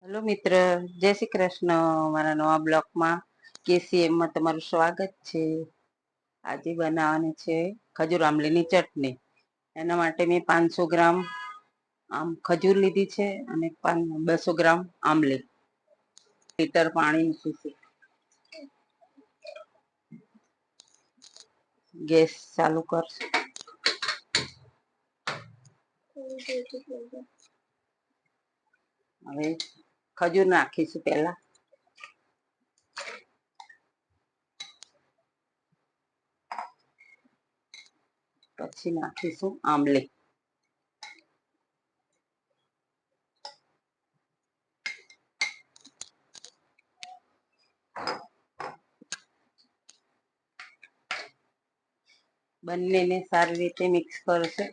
Hello મિત્ર, જય શ્રી કૃષ્ણ. મારા નવા બ્લોગમાં કેસીએમમાં તમારું સ્વાગત છે. આજે બનાવવાની છે ખજૂર આમલીની ચટણી. એના માટે મેં 500 ગ્રામ ખજૂર લીધી છે અને 200 ગ્રામ આમલી. લીટર પાણી મૂકીશું. ગેસ ચાલુ કરશું. હવે ખજૂર નાખીશું પહેલા. પછી નાખીશું આમલી. બંનેને સારી રીતે મિક્સ કરશે.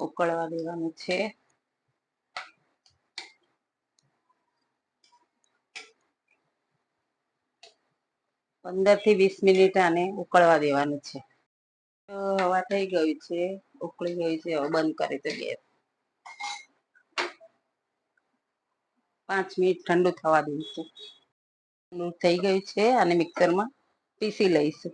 ઉકળવા દેવાનું છે. પંદર થી 20 મિનિટ આને ઉકળવા દેવાનું છે. હવા થઈ ગયું છે, ઉકળી ગયું છે. હવે બંધ કરી તો ગેસ. 5 મિનિટ ઠંડુ થવા દઈશું. ઠંડુ થઈ ગયું છે અને મિક્સરમાં પીસી લઈશું.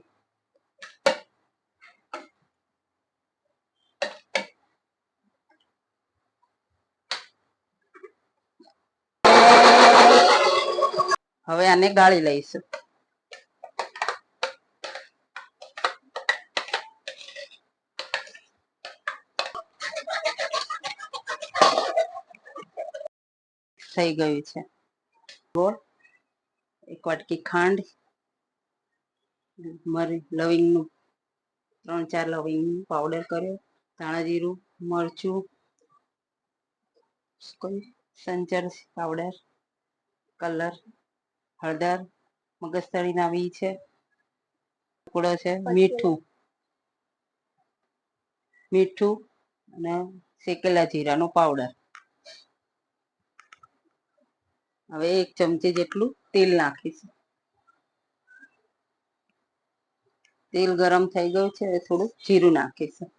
હવે આને ગાળી લઈશું. થઈ ગયું છે. ગોળ, 1 વાટકી ખાંડ, લવિંગનું 3-4 લવિંગનું પાવડર કર્યો, ધાણા જીરું, મરચું, સંચર પાવડર, કલર, હળદર, મગજતળીના બી છે, ટુકડો છે, મીઠું અને શેકેલા જીરાનો પાવડર. હવે 1 ચમચી જેટલું તેલ નાખીશું. તેલ ગરમ થઈ ગયું છે. થોડું જીરું નાખીશું.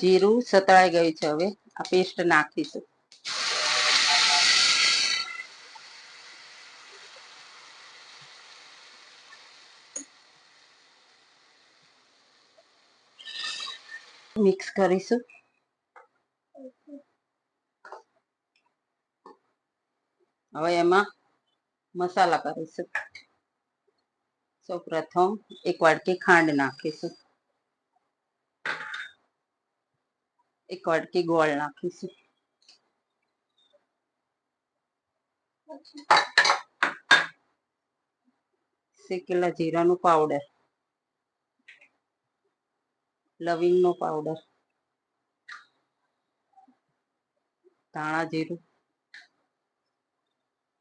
જીરું સતળાઈ ગયું છે. હવે આ પેસ્ટ નાખીશું. મિક્સ કરીશું. હવે એમાં મસાલા કરીશું. સૌપ્રથમ 1 વાટકી ખાંડ નાખીશું. 1 વાટકી ગોળ નાખીશું. શેકેલા જીરાનો પાવડર, લવિંગનો પાવડર, ધાણા જીરું,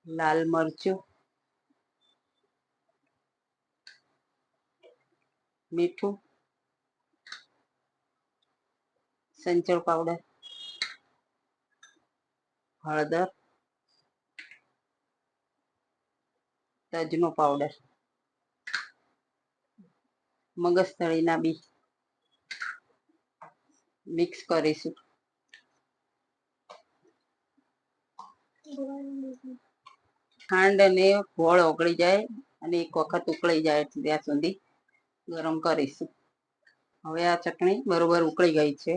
લાલ મરચું, મીઠું, સંચળ પાવડર, હળદર, તજનો પાવડર, મગજતળીના બી મિક્સ કરીશું. ખાંડ અને ગોળ ઓગળી જાય અને 1 વખત ઉકળી જાય ત્યાં સુધી ગરમ કરીશું. હવે આ ચટણી બરોબર ઉકળી ગઈ છે.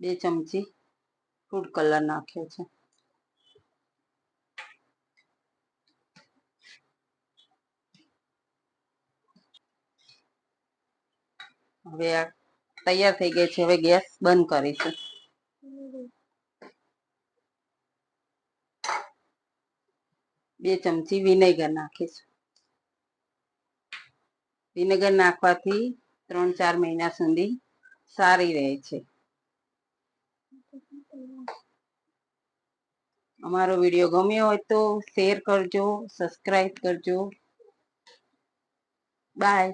બે ચમચી ફૂડ કલર નાખ્યો છે. હવે આ તૈયાર થઈ ગઈ છે. હવે ગેસ બંધ કરીશું. બે ચમચી વિનેગર નાખીશું. વિનેગર નાખવાથી 3-4 મહિના સુધી સારી રહે છે. અમારો વિડીયો ગમ્યો હોય તો શેર કરજો, સબસ્ક્રાઈબ કરજો. બાય.